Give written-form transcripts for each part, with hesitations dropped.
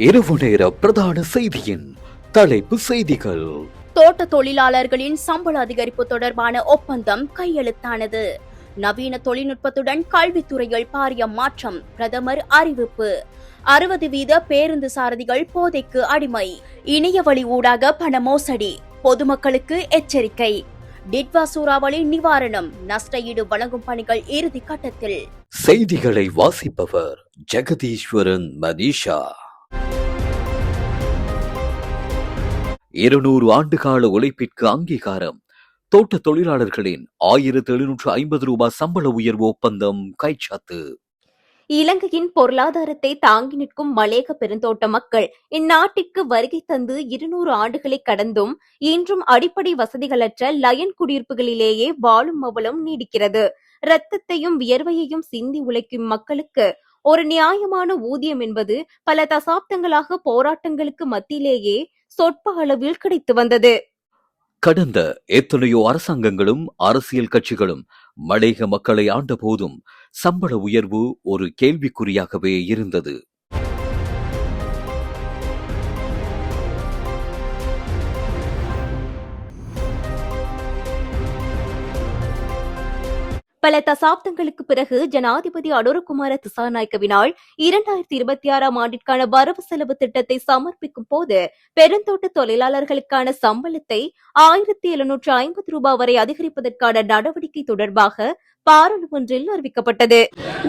இரவு நேர பிரதான செய்தியின் தலைப்பு செய்திகள். தோட்ட தொழிலாளர்களின் சம்பள அதிகரிப்பு தொடர்பான ஒப்பந்தம் கையெழுத்தானது. நவீன தொழில்நுட்பத்துடன் கல்வித்துறையில் பாரிய மாற்றம், பிரதமர் அறிவிப்பு. 60% பேருந்து சாரதிகள் போதைக்கு அடிமை. இணையவழி ஊடாக பண மோசடி, பொதுமக்களுக்கு எச்சரிக்கை. டிட்வா சூறாவளி நிவாரணம், நஷ்டஈடு வழங்கும் பணிகள் இறுதி கட்டத்தில். செய்திகளை வாசிப்பவர் ஜெகதீஸ்வரன் மனிஷா. 200 ஆண்டுகால உழைப்பிற்கு அங்கீகாரம். தோட்ட தொழிலாளர்களின் 1750 ரூபாய் சம்பள உயர்வு ஒப்பந்தம் கைச்சாத்து. இலங்கையின் பொருளாதாரத்தை தாங்கி நிற்கும் மலேக பெருந்தோட்ட மக்கள் இந்நாட்டிற்கு வருகை தந்து 200 ஆண்டுகளை கடந்தும் இன்றும் அடிப்படை வசதிகளற்ற லயன் குடியிருப்புகளிலேயே வாழும் அவலம் நீடிக்கிறது. இரத்தத்தையும் வியர்வையையும் சிந்தி உழைக்கும் மக்களுக்கு ஒரு நியாயமான ஊதியம் என்பது பல தசாப்தங்களாக போராட்டங்களுக்கு மத்தியிலேயே சொற்ப அளவில் கிடைத்து வந்தது. கடந்த எத்தனையோ அரசாங்கங்களும் அரசியல் கட்சிகளும் மலேக மக்களை ஆண்ட போதும் சம்பள உயர்வு ஒரு கேள்விக்குறியாகவே இருந்தது. பல தசாப்தங்களுக்கு பிறகு ஜனாதிபதி அனுரகுமார திசாநாயக்கவினால் 2026 ஆண்டிற்கான வரவு செலவு திட்டத்தை சமர்ப்பிக்கும் போது பெருந்தோட்ட தொழிலாளர்களுக்கான சம்பளத்தை 1750 ரூபாய் வரை அதிகரிப்பதற்கான நடவடிக்கை தொடர்பாக பாராளுமன்றில் அறிவிக்கப்பட்டது.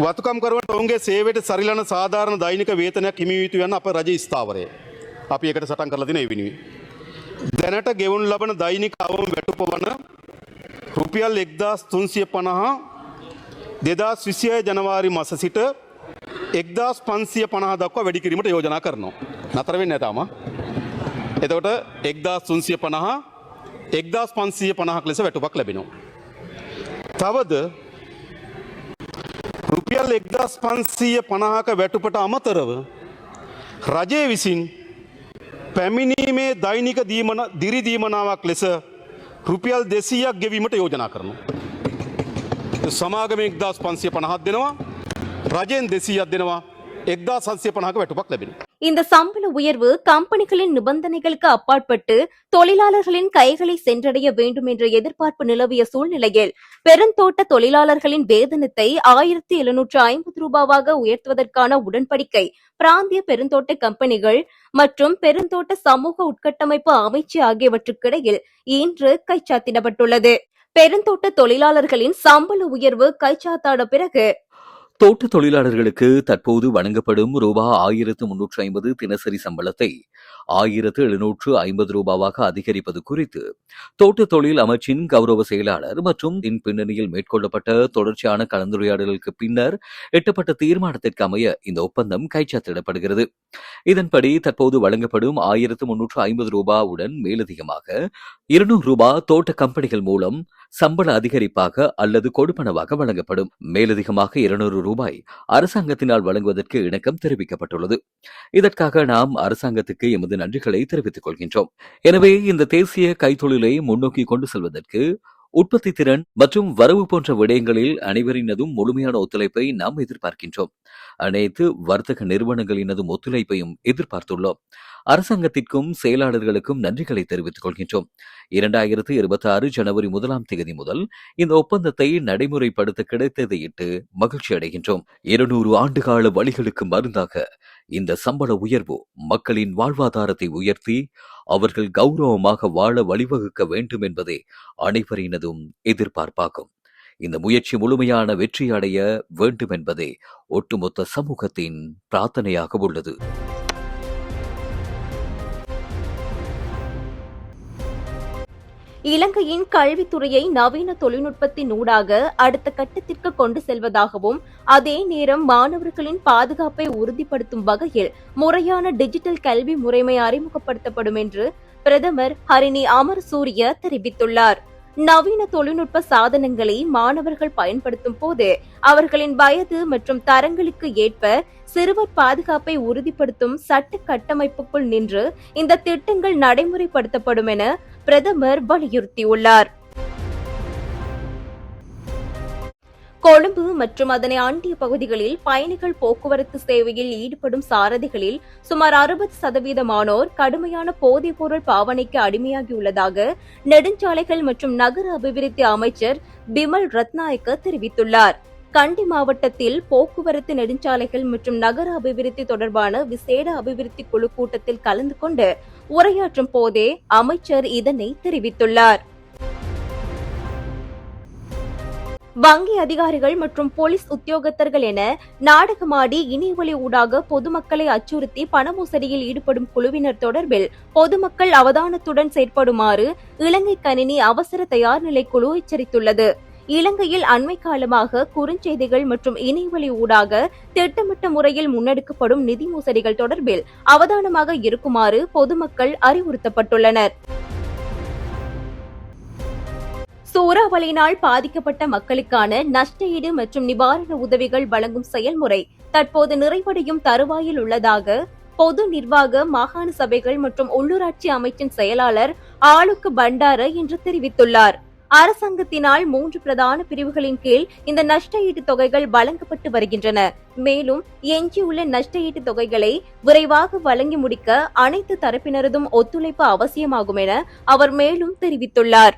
වතුකම් කරවට ඔවුන්ගේ සේවයට සරිලන සාධාරණ දෛනික වේතනයක් හිමි වී යුතු යන අප රජ ස්ථාවරය. අපි ඒකට සටන් කරලා තියෙන ඒ වෙනුවෙන්. දැනට ගෙවුණු ලබන දෛනික අවම වැටුප වන රුපියල් 1350 2026 ජනවාරි මාස සිට 1550 දක්වා වැඩි කිරීමට යෝජනා කරනවා. නතර වෙන්නේ නැහැ තාම. එතකොට 1350 1550ක් ලෙස වැටුපක් ලැබෙනවා. තවද රුපියල් 1550ක වැටුපට අමතරව රජය විසින් පැමිණීමේ දෛනික දිරි දීමනාවක් ලෙස රුපියල් 200ක් ගෙවීමට යෝජනා කරනවා. සමාගමේ 1550ක් දෙනවා, රජයෙන් 200ක් දෙනවා, 1750ක වැටුපක් ලැබෙනවා. இந்த சம்பள உயர்வு கம்பெனிகளின் நிபந்தனைகளுக்கு அப்பாற்பட்டு தொழிலாளர்களின் கைகளை சென்றடைய வேண்டும் என்ற எதிர்பார்ப்பு நிலவிய சூழ்நிலையில் பெருந்தோட்ட தொழிலாளர்களின் வேதனத்தை 1750 ரூபாவாக உயர்த்துவதற்கான உடன்படிக்கை பிராந்திய பெருந்தோட்ட கம்பெனிகள் மற்றும் பெருந்தோட்ட சமூக உட்கட்டமைப்பு அமைச்சு ஆகியவற்றுக்கிடையில் இன்று கைச்சாத்திடப்பட்டுள்ளது. பெருந்தோட்ட தொழிலாளர்களின் சம்பள உயர்வு கைச்சாத்தான பிறகு தோட்ட தொழிலாளர்களுக்கு தற்போது வழங்கப்படும் ரூபாய் 1350 தினசரி சம்பளத்தை 1750 ரூபாவாக அதிகரிப்பது குறித்து தோட்ட தொழில் அமைச்சின் கௌரவ செயலாளர் மற்றும் பின்னணியில் மேற்கொள்ளப்பட்ட தொடர்ச்சியான கலந்துரையாடலுக்கு பின்னர் எட்டப்பட்ட தீர்மானத்திற்கு அமைய இந்த ஒப்பந்தம் கைச்சாத்திடப்படுகிறது. இதன்படி தற்போது வழங்கப்படும் 1350 ரூபாவுடன் மேலதிகமாக 200 ரூபாய் தோட்ட கம்பெனிகள் மூலம் சம்பள அதிகரிப்பாக அல்லது கொடுப்பனவாக வழங்கப்படும். மேலதிகமாக 200 ரூபாய் அரசாங்கத்தினால் வழங்குவதற்கு இணக்கம் தெரிவிக்கப்பட்டுள்ளது. இதற்காக நாம் அரசாங்கத்துக்கு எமது நன்றிகளை தெரிவித்துக் கொள்கின்றோம். எனவே இந்த தேசிய கைத்தொழிலை முன்னோக்கி கொண்டு செல்வதற்கு உற்பத்தி திறன் மற்றும் வரவு போன்ற விடயங்களில் அனைவரினதும் முழுமையான ஒத்துழைப்பை நாம் எதிர்பார்க்கின்றோம். அனைத்து வர்த்தக நிறுவனங்களினதும் ஒத்துழைப்பையும் எதிர்பார்த்துள்ளோம். அரசாங்கத்திற்கும் செயலாளர்களுக்கும் நன்றிகளை தெரிவித்துக் கொள்கின்றோம். 2026 ஜனவரி 1ஆம் தேதி முதல் இந்த ஒப்பந்தத்தை நடைமுறைப்படுத்த கிடைத்ததையிட்டு மகிழ்ச்சி அடைகின்றோம். 200 ஆண்டுகால வழிகளுக்கு மருந்தாக இந்த சம்பள உயர்வு மக்களின் வாழ்வாதாரத்தை உயர்த்தி அவர்கள் கௌரவமாக வாழ வழிவகுக்க வேண்டும் என்பதே அனைவரினதும் எதிர்பார்ப்பாகும். இந்த முயற்சி முழுமையான வெற்றி அடைய வேண்டும் என்பதே ஒட்டுமொத்த சமூகத்தின் பிரார்த்தனையாக உள்ளது. இலங்கையின் கல்வித்துறையை நவீன தொழில்நுட்பத்தின் ஊடாக அடுத்த கட்டத்திற்கு கொண்டு செல்வதாகவும் அதே நேரம் மாணவர்களின் பாதுகாப்பை உறுதிப்படுத்தும் வகையில் முறையான டிஜிட்டல் கல்வி முறைமை அறிமுகப்படுத்தப்படும் என்று பிரதமர் ஹரிணி அமரசூரிய தெரிவித்துள்ளார். நவீன தொழில்நுட்ப சாதனங்களை மாணவர்கள் பயன்படுத்தும் போது அவர்களின் வயது மற்றும் தரங்களுக்கு ஏற்ப சிறுவர் பாதுகாப்பை உறுதிப்படுத்தும் சட்ட கட்டமைப்புக்குள் நின்று இந்த திட்டங்கள் நடைமுறைப்படுத்தப்படும் என பிரதமர் வலியுறுத்தியுள்ளார். கொழும்பு மற்றும் அதனை அண்டிய பகுதிகளில் பயணிகள் போக்குவரத்து சேவையில் ஈடுபடும் சாரதிகளில் சுமார் 60% கடுமையான போதைப்பொருள் பாவனைக்கு அடிமையாகியுள்ளதாக நெடுஞ்சாலைகள் மற்றும் நகர அபிவிருத்தி அமைச்சர் பிமல் ரத்நாயக்க தெரிவித்துள்ளார். கண்டி மாவட்டத்தில் போக்குவரத்து நெடுஞ்சாலைகள் மற்றும் நகர அபிவிருத்தி தொடர்பான விசேட அபிவிருத்தி குழு கூட்டத்தில் கலந்து கொண்டு உரையாற்றும் போதே அமைச்சர் இதனை தெரிவித்துள்ளார். வங்கி அதிகாரிகள் மற்றும் போலீஸ் உத்தியோகத்தர்கள் என நாடகமாடி இணையவழி ஊடாக பொதுமக்களை அச்சுறுத்தி பண மோசடியில் ஈடுபடும் குழுவினர் தொடர்பில் பொதுமக்கள் அவதானத்துடன் செயற்படுமாறு இலங்கை கணினி அவசர தயார் நிலை குழு எச்சரித்துள்ளது. இலங்கையில் அண்மை காலமாக குறுஞ்செய்திகள் மற்றும் இணையவழி ஊடாக திட்டமிட்ட முறையில் முன்னெடுக்கப்படும் நிதி மோசடிகள் தொடர்பில் அவதானமாக இருக்குமாறு பொதுமக்கள் அறிவுறுத்தப்பட்டுள்ளனர். சூறாவளியினால் பாதிக்கப்பட்ட மக்களுக்கான நஷ்டஈடு மற்றும் நிவாரண உதவிகள் வழங்கும் செயல்முறை தற்போது நிறைவடையும் தருவாயில் உள்ளதாக பொது நிர்வாக மாகாண சபைகள் மற்றும் உள்ளூராட்சி அமைச்சின் செயலாளர் ஆளுக்கு பண்டார இன்று தெரிவித்துள்ளார். அரசாங்கத்தினால் 3 பிரதான பிரிவுகளின் கீழ் இந்த நஷ்டஈட்டு தொகைகள் வழங்கப்பட்டு வருகின்றன. மேலும் எஞ்சியுள்ள நஷ்டஈட்டு தொகைகளை விரைவாக வழங்கி முடிக்க அனைத்து தரப்பினரதும் ஒத்துழைப்பு அவசியமாகும் என அவர் மேலும் தெரிவித்துள்ளார்.